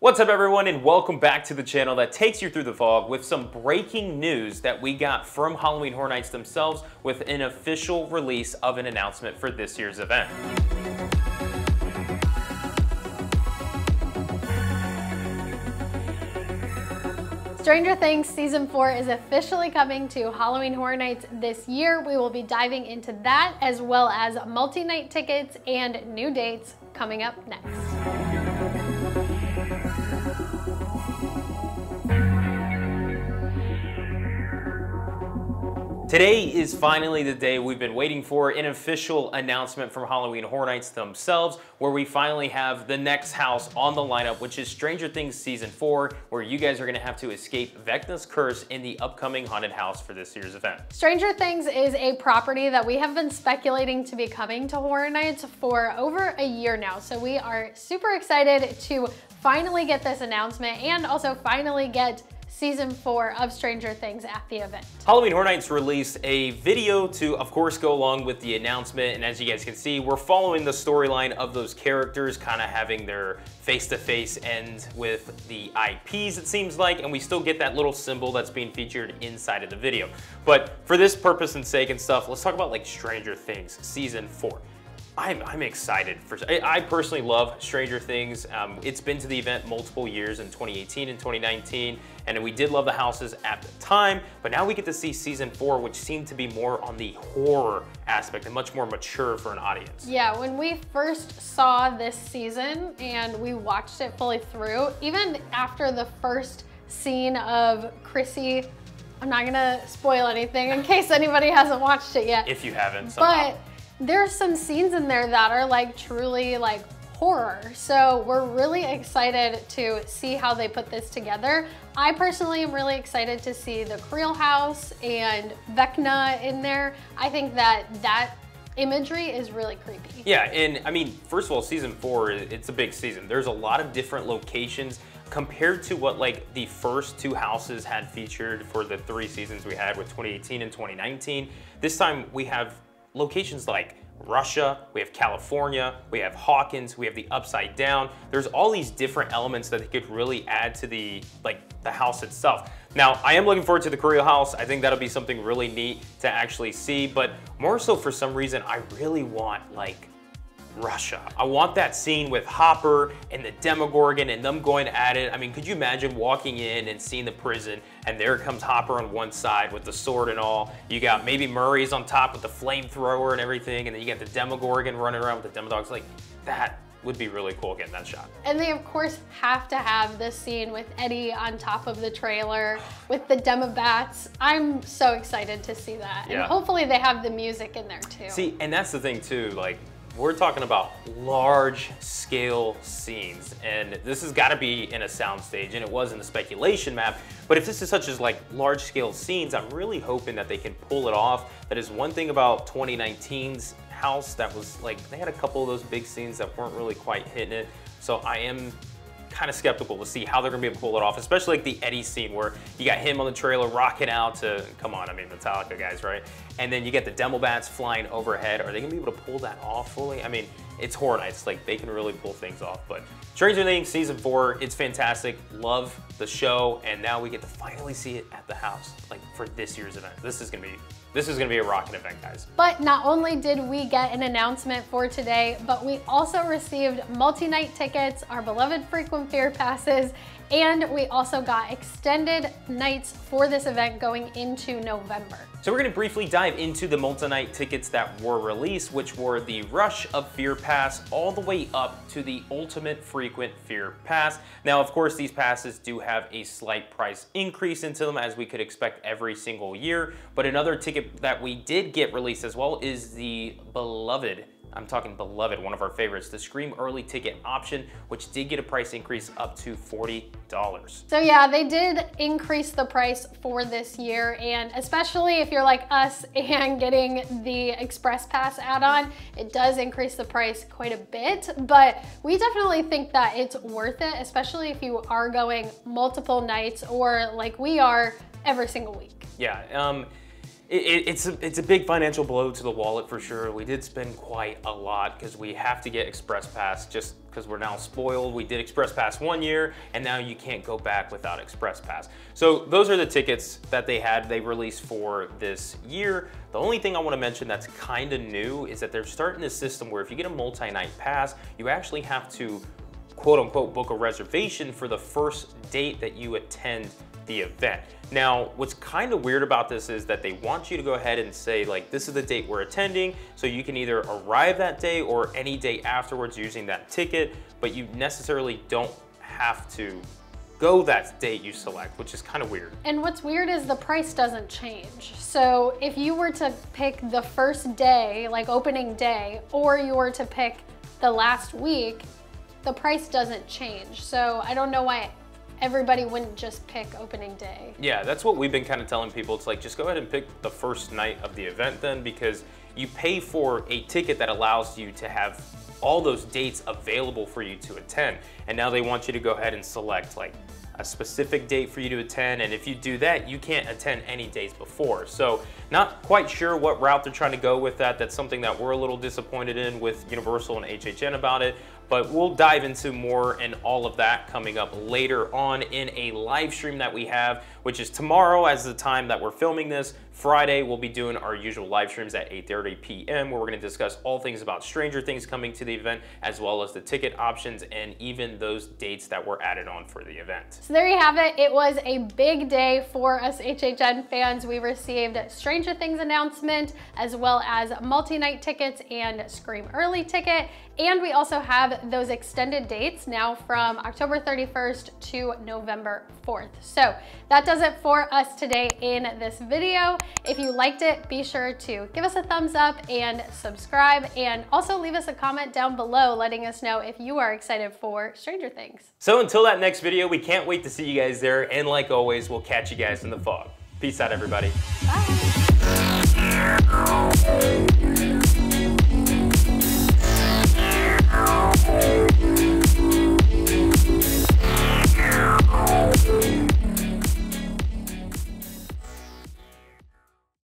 What's up everyone, and welcome back to the channel that takes you through the fog with some breaking news that we got from Halloween Horror Nights themselves with an official release of an announcement for this year's event. Stranger Things Season 4 is officially coming to Halloween Horror Nights this year. We will be diving into that as well as multi-night tickets and new dates coming up next. Today is finally the day we've been waiting for, an official announcement from Halloween Horror Nights themselves, where we finally have the next house on the lineup, which is Stranger Things Season 4, where you guys are going to have to escape Vecna's curse in the upcoming haunted house for this year's event. Stranger Things is a property that we have been speculating to be coming to Horror Nights for over a year now, so we are super excited to finally get this announcement and also finally get Season 4 of Stranger Things at the event. Halloween Horror Nights released a video to, of course, go along with the announcement, and as you guys can see, we're following the storyline of those characters, kind of having their face-to-face end with the IPs, it seems like, and we still get that little symbol that's being featured inside of the video. But for this purpose and sake and stuff, let's talk about like Stranger Things Season 4. I'm excited for. I personally love Stranger Things. It's been to the event multiple years in 2018 and 2019, and we did love the houses at the time, but now we get to see Season 4, which seemed to be more on the horror aspect and much more mature for an audience. Yeah, when we first saw this season and we watched it fully through, even after the first scene of Chrissy, I'm not gonna spoil anything in case anybody hasn't watched it yet. If you haven't, somehow. But there's some scenes in there that are like truly like horror. So we're really excited to see how they put this together. I personally am really excited to see the Creel house and Vecna in there. I think that imagery is really creepy. Yeah, and I mean, first of all, Season 4, it's a big season. There's a lot of different locations compared to what like the first two houses had featured for the 3 seasons we had with 2018 and 2019. This time we have locations like Russia, we have California, we have Hawkins, we have the Upside Down. There's all these different elements that they could really add to the house itself. Now, I am looking forward to the Creel house. I think that'll be something really neat to actually see, but more so for some reason, I really want like Russia. I want that scene with Hopper and the Demogorgon and them going at it. I mean, could you imagine walking in and seeing the prison and there comes Hopper on one side with the sword and all. You got maybe Murray's on top with the flamethrower and everything, and then you got the Demogorgon running around with the Demodogs. Like, that would be really cool getting that shot. And they of course have to have this scene with Eddie on top of the trailer with the Demobats. I'm so excited to see that. Yeah. And hopefully they have the music in there too. See, and that's the thing too, like, we're talking about large scale scenes, and this has got to be in a soundstage, and it was in the speculation map. But if this is such as like large scale scenes, I'm really hoping that they can pull it off. That is one thing about 2019's house that was like, they had a couple of those big scenes that weren't really quite hitting it. So I am kind of skeptical to see how they're gonna be able to pull it off, especially like the Eddie scene where you got him on the trailer rocking out to, come on, I mean, Metallica guys, right? And then you get the Demobats flying overhead. Are they gonna be able to pull that off fully? I mean, it's Horror Nights, like they can really pull things off. But Stranger Things Season 4, it's fantastic. Love the show, and now we get to finally see it at the house, like for this year's event. This is gonna be a rocking event, guys. But not only did we get an announcement for today, but we also received multi-night tickets, our beloved frequent fear passes, and we also got extended nights for this event going into November. So we're gonna briefly dive into the multi-night tickets that were released, which were the Rush of Fear Pass all the way up to the Ultimate Frequent Fear Pass. Now, of course, these passes do have a slight price increase into them, as we could expect every single year. But another ticket that we did get released as well is the beloved, I'm talking beloved, one of our favorites, the Scream Early Ticket option, which did get a price increase up to $40. So yeah, they did increase the price for this year, and especially if you're like us and getting the Express Pass add-on, it does increase the price quite a bit, but we definitely think that it's worth it, especially if you are going multiple nights or like we are every single week. Yeah, it's a big financial blow to the wallet for sure. We did spend quite a lot because we have to get Express Pass just because we're now spoiled. We did Express Pass 1 year, and now you can't go back without Express Pass. So those are the tickets that they released for this year. The only thing I want to mention that's kind of new is that they're starting this system where if you get a multi-night pass, you actually have to quote unquote book a reservation for the first date that you attend the event. Now, what's kind of weird about this is that they want you to go ahead and say, like, this is the date we're attending, so you can either arrive that day or any day afterwards using that ticket, but you necessarily don't have to go that date you select, which is kind of weird. And what's weird is the price doesn't change. So if you were to pick the first day, like opening day, or you were to pick the last week, the price doesn't change. So I don't know why everybody wouldn't just pick opening day. Yeah, that's what we've been kind of telling people. It's like, just go ahead and pick the first night of the event then, because you pay for a ticket that allows you to have all those dates available for you to attend. And now they want you to go ahead and select like a specific date for you to attend. And if you do that, you can't attend any days before. So not quite sure what route they're trying to go with that. That's something that we're a little disappointed in with Universal and HHN about it. But we'll dive into more and all of that coming up later on in a live stream that we have, which is tomorrow as the time that we're filming this. Friday, we'll be doing our usual live streams at 8:30 p.m. where we're going to discuss all things about Stranger Things coming to the event, as well as the ticket options and even those dates that were added on for the event. So there you have it. It was a big day for us HHN fans. We received Stranger Things announcement, as well as multi-night tickets and Scream Early ticket. And we also have those extended dates now from October 31st to November 4th. So that does it for us today in this video. If you liked it, be sure to give us a thumbs up and subscribe, and also leave us a comment down below letting us know if you are excited for Stranger Things. So until that next video, we can't wait to see you guys there. And like always, we'll catch you guys in the fog. Peace out, everybody. Bye.